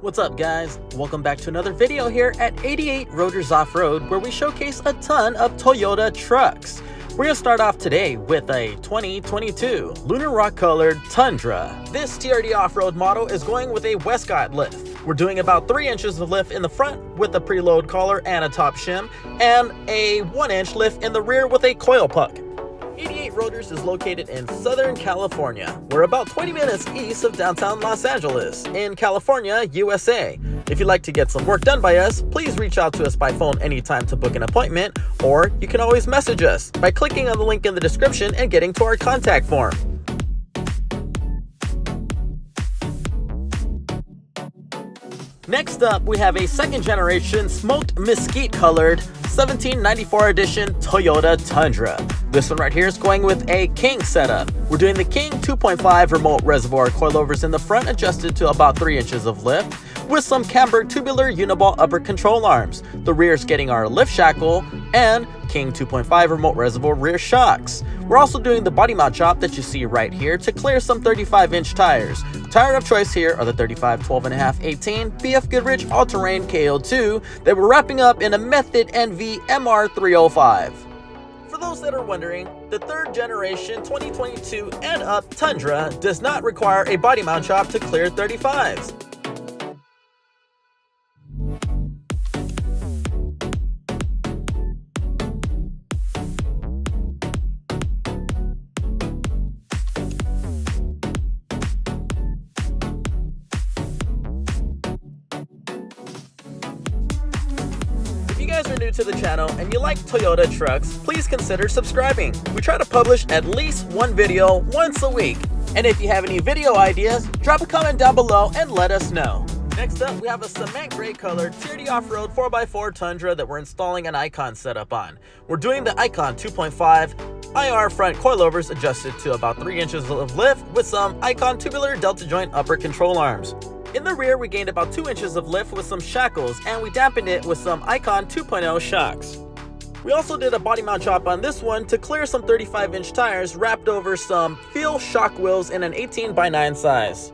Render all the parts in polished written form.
What's up guys? Welcome back to another video here at 88 Rotors Off-Road, where we showcase a ton of Toyota trucks. We're going to start off today with a 2022 Lunar Rock colored Tundra. This TRD Offroad model is going with a Westcott lift. We're doing about 3 inches of lift in the front with a preload collar and a top shim, and a 1-inch lift in the rear with a coil puck. 88 Rotors is located in Southern California. We're about 20 minutes east of downtown Los Angeles in California, USA. If you'd like to get some work done by us, please reach out to us by phone anytime to book an appointment, or you can always message us by clicking on the link in the description and getting to our contact form. Next up, we have a second generation smoked mesquite colored 1794 edition Toyota Tundra. This one right here is going with a King setup. We're doing the King 2.5 remote reservoir coilovers in the front, adjusted to about 3 inches of lift, with some camber tubular uniball upper control arms. The rear is getting our lift shackle and King 2.5 remote reservoir rear shocks. We're also doing the body mount chop that you see right here to clear some 35-inch tires. Tire of choice here are the 35, 12.5, 18 BF Goodrich all-terrain KO2 that we're wrapping up in a Method NV MR305. For those that are wondering, the third generation 2022 and up Tundra does not require a body mount chop to clear 35s. If you guys are new to the channel and you like Toyota trucks, please consider subscribing. We try to publish at least one video once a week. And if you have any video ideas, drop a comment down below and let us know. Next up, we have a cement gray colored Trd Offroad 4x4 Tundra that we're installing an Icon setup on. We're doing the Icon 2.5 IR front coilovers adjusted to about 3 inches of lift with some Icon tubular delta joint upper control arms. In the rear, we gained about 2 inches of lift with some shackles, and we dampened it with some Icon 2.0 shocks. We also did a body mount chop on this one to clear some 35-inch tires wrapped over some Feel shock wheels in an 18x9 size.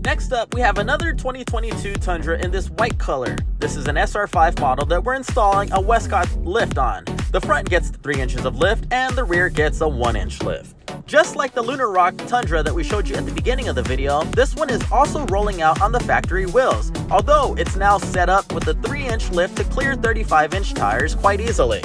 Next up, we have another 2022 Tundra in this white color. This is an SR5 model that we're installing a Westcott lift on. The front gets 3 inches of lift and the rear gets a 1-inch lift. Just like the Lunar Rock Tundra that we showed you at the beginning of the video, this one is also rolling out on the factory wheels, although it's now set up with a 3-inch lift to clear 35-inch tires quite easily.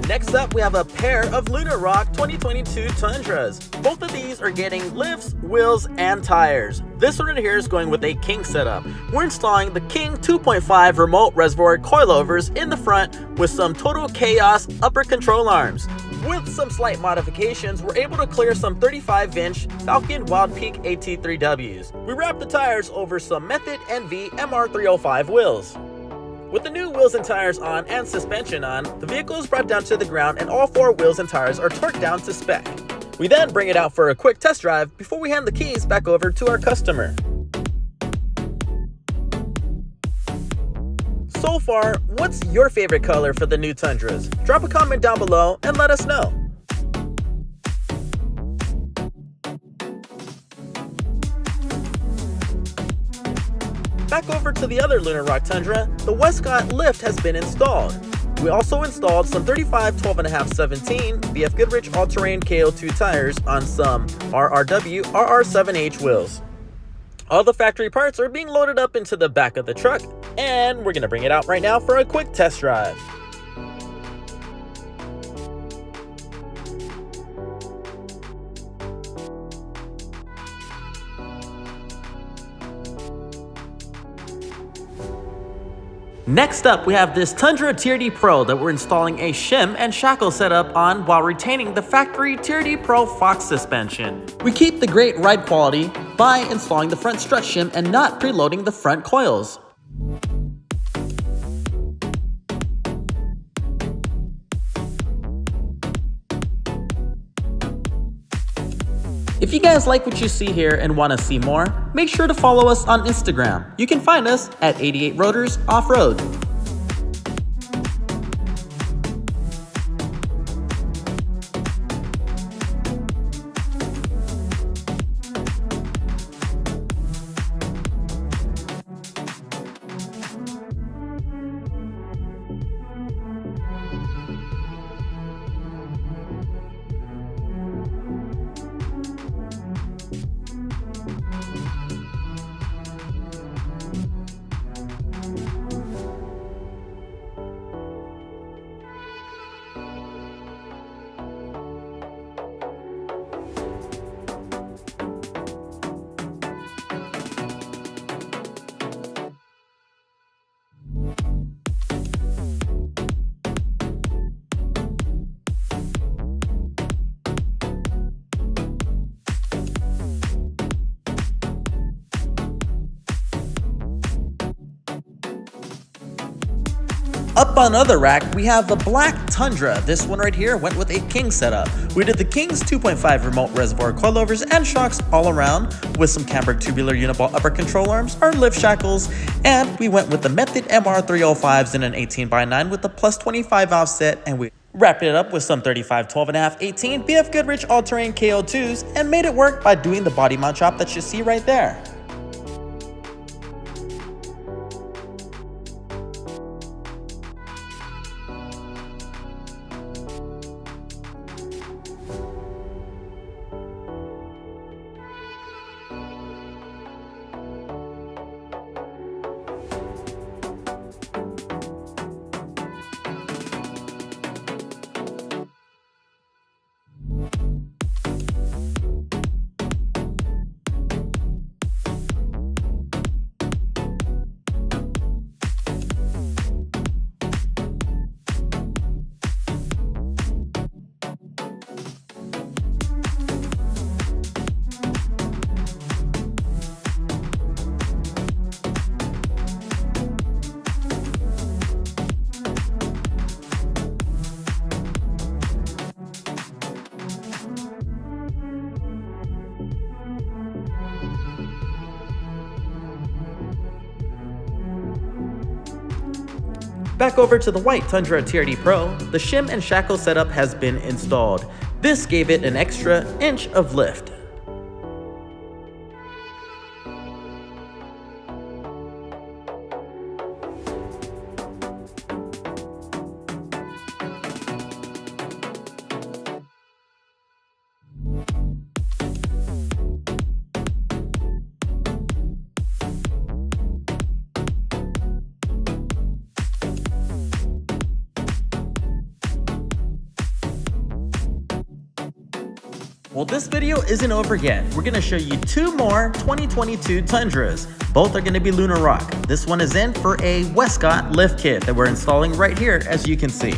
Next up, we have a pair of Lunar Rock 2022 Tundras. Both of these are getting lifts, wheels, and tires. This one right here is going with a King setup. We're installing the King 2.5 remote reservoir coilovers in the front with some Total Chaos upper control arms. With some slight modifications, we're able to clear some 35-inch Falcon Wild Peak AT3Ws. We wrapped the tires over some Method NV MR305 wheels. With the new wheels and tires on and suspension on, the vehicle is brought down to the ground and all 4 wheels and tires are torqued down to spec. We then bring it out for a quick test drive before we hand the keys back over to our customer. So far, what's your favorite color for the new Tundras? Drop a comment down below and let us know. Back over to the other Lunar Rock Tundra, the Westcott lift has been installed. We also installed some 35, 12.5, 17 BF Goodrich all-terrain KO2 tires on some RRW RR7H wheels. All the factory parts are being loaded up into the back of the truck, and we're going to bring it out right now for a quick test drive. Next up, we have this Tundra TRD Pro that we're installing a shim and shackle setup on while retaining the factory TRD Pro Fox suspension. We keep the great ride quality by installing the front strut shim and not preloading the front coils. If you guys like what you see here and want to see more, make sure to follow us on Instagram. You can find us at 88 Rotors Off-Road. Up on other rack, we have the black Tundra. This one right here went with a King setup. We did the King's 2.5 remote reservoir coilovers and shocks all around with some cambered tubular uniball upper control arms, our lift shackles, and we went with the Method MR305s in an 18x9 with the plus 25 offset, and we wrapped it up with some 35 12.5 18 BF Goodrich all-terrain KO2s and made it work by doing the body mount chop that you see right there. Back over to the white Tundra TRD Pro, the shim and shackle setup has been installed. This gave it an extra inch of lift. Well, this video isn't over yet. We're gonna show you two more 2022 Tundras. Both are gonna be Lunar Rock. This one is in for a Westcott lift kit that we're installing right here, as you can see.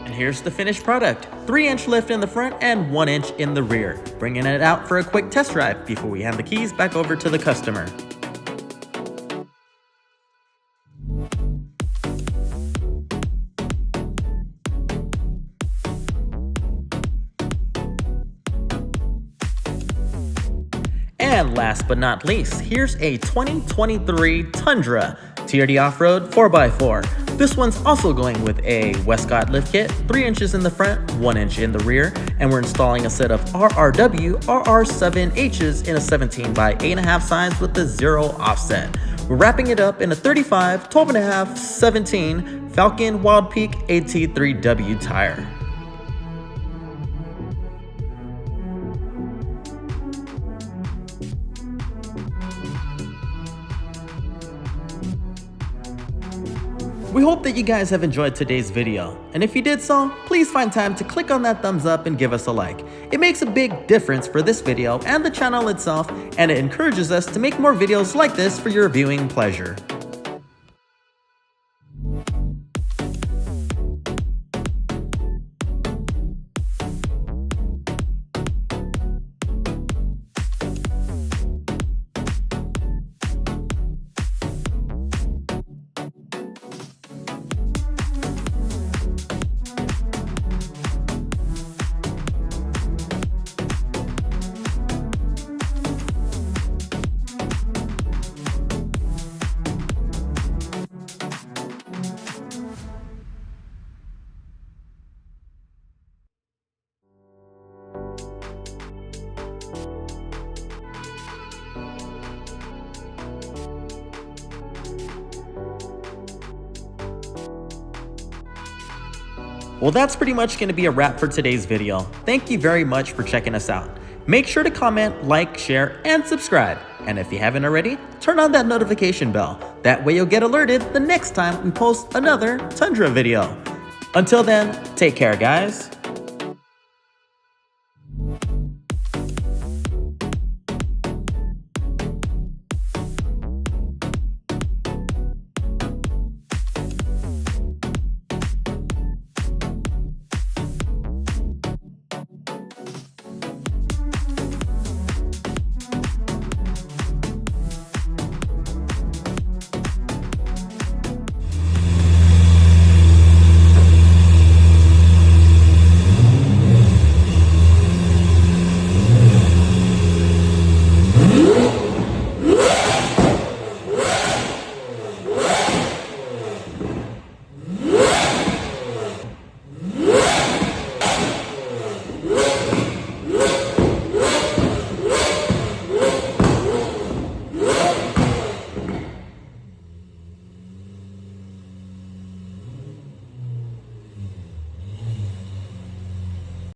And here's the finished product. 3-inch lift in the front and 1 inch in the rear. Bringing it out for a quick test drive before we hand the keys back over to the customer. And last but not least, here's a 2023 Tundra TRD Offroad 4x4. This one's also going with a Westcott lift kit, 3 inches in the front, 1 inch in the rear, and we're installing a set of RRW RR7Hs in a 17x8.5 size with the 0 offset. We're wrapping it up in a 35, 12.5, 17 Falcon Wild Peak AT3W tire. We hope that you guys have enjoyed today's video, and if you did so, please find time to click on that thumbs up and give us a like. It makes a big difference for this video and the channel itself, and it encourages us to make more videos like this for your viewing pleasure. Well, that's pretty much going to be a wrap for today's video. Thank you very much for checking us out. Make sure to comment, like, share, and subscribe. And if you haven't already, turn on that notification bell. That way you'll get alerted the next time we post another Tundra video. Until then, take care, guys.